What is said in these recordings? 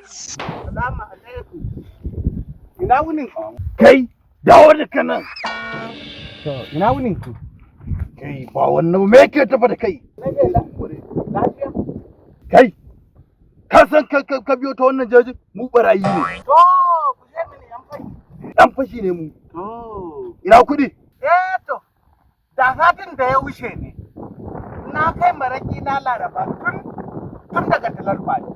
Salamu alaikum. Ina wunin ku? Kai, dawo da kanan. To, ina wunin ku? Kai, ba wannan me yake tafa da kai? Lafiya? Kai, ka san ka biyo ta wannan jejin mu barayi ne. To, ku je mini yan fashi. Dan fashi ne mu. To. Ina kuɗi? To, da satin da ya wuce ne. Na kai maraki na Laraba tun daga talar kwali.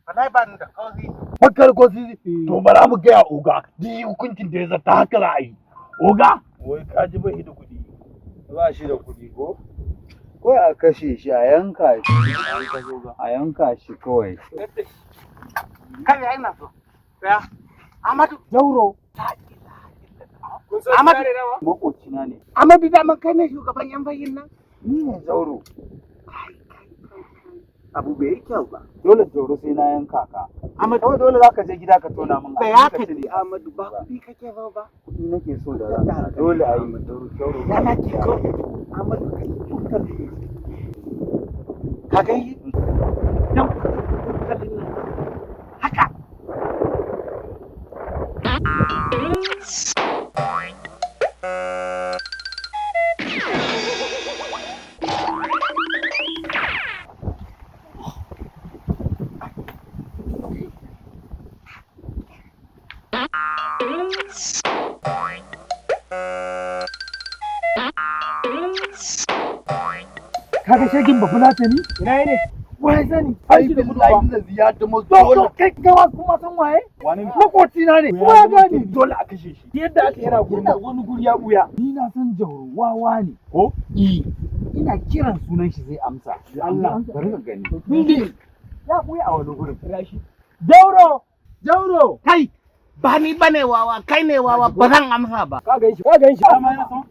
Wallahi ba ni da kozi. Bakar ko sisi. To bara mu gaya oga. Ji hukuncin da ya zata haka za a yi. Oga? Wai ka ji bai da kuɗi. Ba shi da kuɗi ko? Ko a kashe shi a yanka shi a yanka shi kawai. Kai ya ina so. Ya. Amadu. Jauro. Amadu. Makocina ne. Amadu da man kai ne shugaban yan fayin nan? Ni ne Jauro. Abu bai yi kyau ba. Dole Jauro sai na yanka ka. Amadu. Kawai dole za ka je gida ka tona min. Da ya kaji Amadu ba kuɗi kake ba. Kuɗi nake so da rana. Dole a yi Jauro. Yana ki ko Amadu kai kutar. Ka ga yi? Dan kutalin nan. Haka. Kaga shagin ba fulatani? Ina ne? Wai sani. Ai billahi da ziyada mu To kai gawa kuma san waye? Wani Makocina ne. kuma ya gani dole a kashe shi. Yadda aka yana gurna wani guri ya buya. Ni na san Jauro wawa ne. Ko? Ina kiran sunan shi zai amsa. Allah. Bari ka gani. Bindi. Ya buya a wani gurin. Jauro! Jauro! Kai! Ba ni bane wawa, kai ne wawa, ba zan amsa ba. Ka gan shi. Dama yana son.